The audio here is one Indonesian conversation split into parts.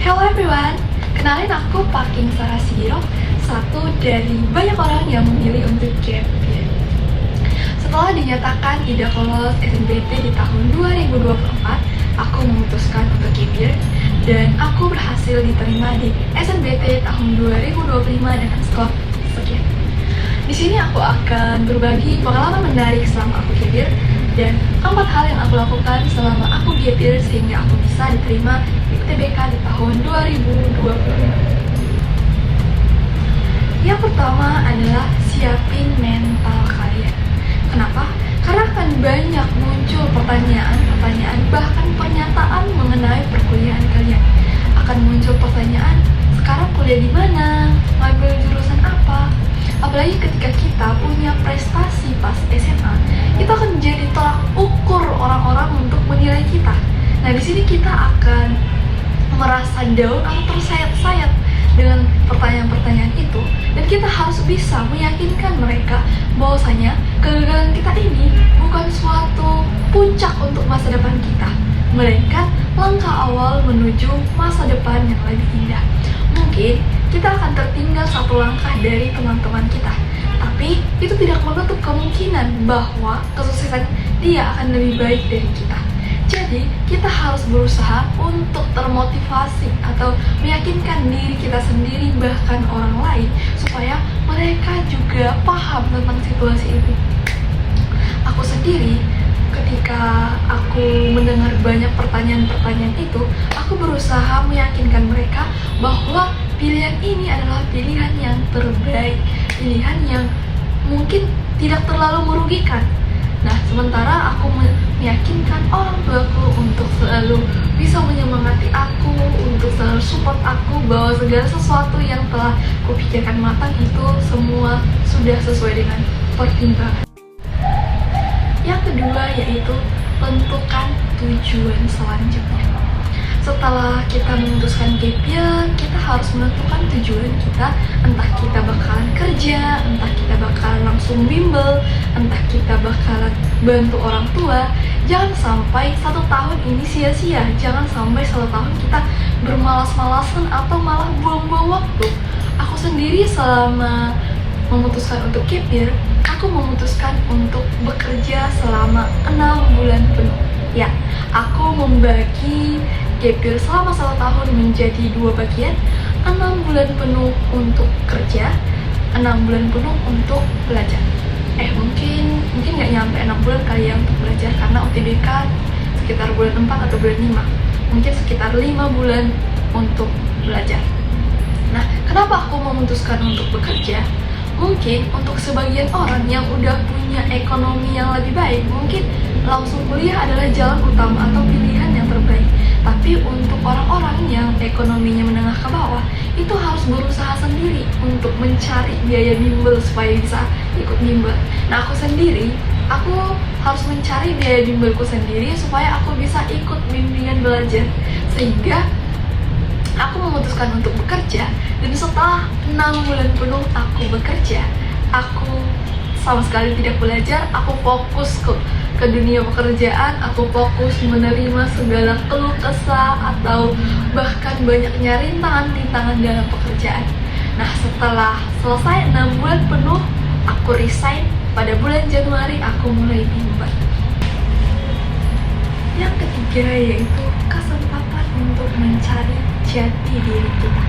Hello everyone, kenalin aku Paking Sarasiro, satu dari banyak orang yang memilih untuk gap year. Setelah dinyatakan tidak lolos SNBT di tahun 2024, aku memutuskan untuk gap year dan aku berhasil diterima di SNBT tahun 2025 dengan skor sekian. Di sini aku akan berbagi pengalaman menarik selama aku gap year dan 4 hal yang aku lakukan selama aku gap year sehingga aku bisa diterima di UTBK di tahun 2020. Yang pertama adalah siapin mental kalian. Kenapa? Karena akan banyak muncul pertanyaan, bahkan pernyataan mengenai perkuliahan kalian. Akan muncul pertanyaan, sekarang kuliah di mana? Ngambil jurusan apa? Apalagi ketika kita punya prestasi pas SMA, itu akan menjadi tolak ukur orang-orang untuk menilai kita. Nah, di sini kita akan merasa down atau tersayat-sayat dengan pertanyaan-pertanyaan itu, dan kita harus bisa meyakinkan mereka bahwasanya kegagalan kita ini bukan suatu puncak untuk masa depan kita, melainkan langkah awal menuju masa depan yang lebih indah. Mungkin kita akan tertinggal satu langkah dari teman-teman kita, tapi itu tidak menutup kemungkinan bahwa kesuksesan dia akan lebih baik dari kita. Jadi, kita harus berusaha untuk termotivasi atau meyakinkan diri kita sendiri, bahkan orang lain, supaya mereka juga paham tentang situasi itu. Aku sendiri, ketika aku mendengar banyak pertanyaan-pertanyaan itu, aku berusaha meyakinkan mereka bahwa pilihan ini adalah pilihan yang terbaik, pilihan yang mungkin tidak terlalu merugikan. Nah, sementara aku meyakinkan orang tuaku untuk selalu bisa menyemangati aku, untuk selalu support aku bahwa segala sesuatu yang telah kupikirkan matang itu semua sudah sesuai dengan pertimbangan. Yang kedua yaitu tentukan tujuan selanjutnya. Setelah kita memutuskan gap year, kita harus menentukan tujuan kita. Entah kita bakalan kerja, entah kita bakalan langsung bimbel, entah kita bakalan bantu orang tua. Jangan sampai 1 tahun ini sia-sia. Jangan sampai 1 tahun kita bermalas-malasan atau malah buang-buang waktu. Aku sendiri selama memutuskan untuk gap year, aku memutuskan untuk bekerja selama 6 bulan penuh. Ya, aku membagi gap year selama 1 tahun menjadi 2 bagian, 6 bulan penuh untuk kerja, 6 bulan penuh untuk belajar. Mungkin nggak nyampe 6 bulan kali ya untuk belajar, karena UTBK sekitar bulan 4 atau bulan 5. Mungkin sekitar 5 bulan untuk belajar. Nah, kenapa aku memutuskan untuk bekerja? Mungkin untuk sebagian orang yang udah punya ekonomi yang lebih baik, mungkin langsung kuliah adalah jalan utama atau pilihan yang terbaik. Tapi untuk orang-orang yang ekonominya menengah ke bawah, itu harus berusaha sendiri untuk mencari biaya bimbel supaya bisa ikut bimbel. Nah, aku sendiri, aku harus mencari biaya bimbelku sendiri supaya aku bisa ikut bimbingan belajar. Sehingga aku memutuskan untuk bekerja, dan setelah 6 bulan penuh aku bekerja, aku sama sekali tidak belajar. Aku fokus ke dunia pekerjaan, aku fokus menerima segala keluh kesah atau bahkan banyaknya rintangan-rintangan dalam pekerjaan. Nah, setelah selesai 6 bulan penuh, aku resign. Pada bulan Januari aku mulai bimbel. Yang ketiga yaitu kesempatan untuk mencari jati diri kita.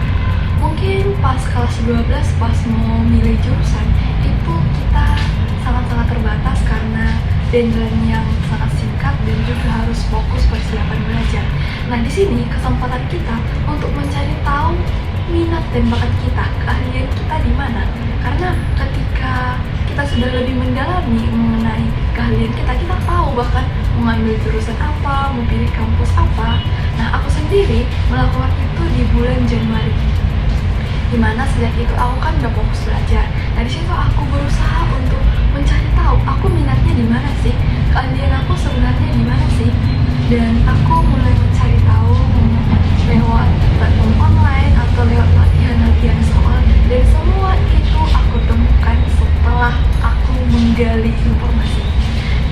Mungkin pas kelas 12, pas mau milih jurusan, itu kita sangat-sangat terbatas karena deadline yang sangat singkat dan juga harus fokus persiapan belajar. Nah, di sini kesempatan kita untuk mencari tahu minat dan bakat kita, keahlian kita di mana. Karena ketika kita sudah lebih mendalami mengenai keahlian kita, kita tahu bahkan mau ngambil jurusan apa, mau pilih kampus apa. Nah, aku sendiri melakukan itu di bulan Januari, dimana sejak itu aku kan udah fokus belajar. Nah, di situ aku berusaha untuk mencari tahu aku minatnya di mana sih, keahlian aku sebenarnya di mana sih. Dan aku mulai mencari tahu lewat platform online atau lewat latihan-latihan soal, dan semua itu aku temukan setelah aku menggali informasi.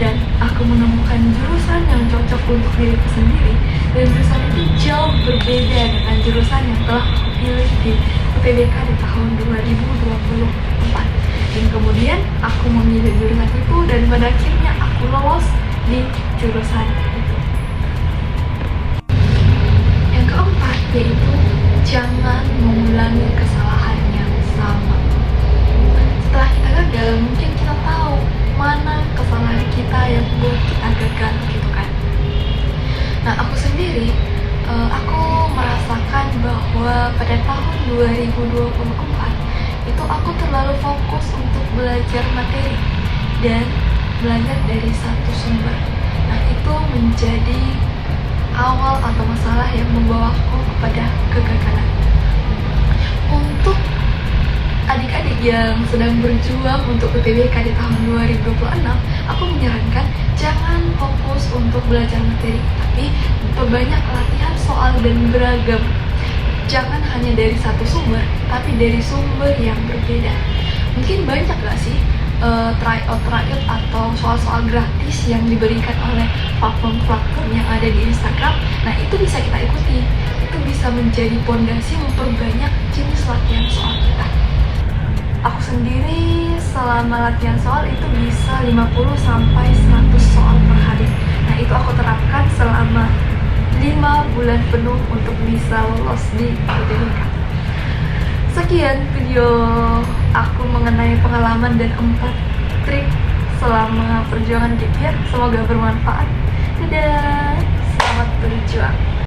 Dan aku menemukan jurusan yang cocok untuk diriku sendiri, Dan jurusan itu jauh berbeda dengan jurusan yang telah aku pilih di UTBK di tahun 2024. Dan kemudian aku memilih jurusan itu dan pada akhirnya aku lolos di jurusan itu. Yang keempat yaitu jangan mengulangi kesalahan yang sama. Setelah kita gagal, mungkin kita tahu mana kesalahan kita yang buat kita gagal gitu kan. Nah, aku sendiri aku merasakan bahwa pada tahun 2024 itu aku terlalu fokus untuk belajar materi dan belajar dari satu sumber. Nah, itu menjadi awal atau masalah yang membawaku kepada kegagalan. Untuk adik-adik yang sedang berjuang untuk UTBK di tahun 2026, aku menyarankan jangan fokus untuk belajar materi, tapi perbanyak latihan soal dan beragam. Jangan hanya dari satu sumber, tapi dari sumber yang berbeda. Mungkin banyak gak sih tryout atau soal-soal gratis yang diberikan oleh platform-platform yang ada di Instagram. Nah, itu bisa kita ikuti. Itu bisa menjadi pondasi memperbanyak jenis latihan soal kita. Aku sendiri selama latihan soal itu bisa 50 sampai 100 soal per hari. Nah, itu aku terapkan selama 5 bulan penuh untuk bisa lolos di UTBK. Sekian video aku mengenai pengalaman dan 4 trik selama perjuangan gap year. Semoga bermanfaat. Dadah, selamat berjuang.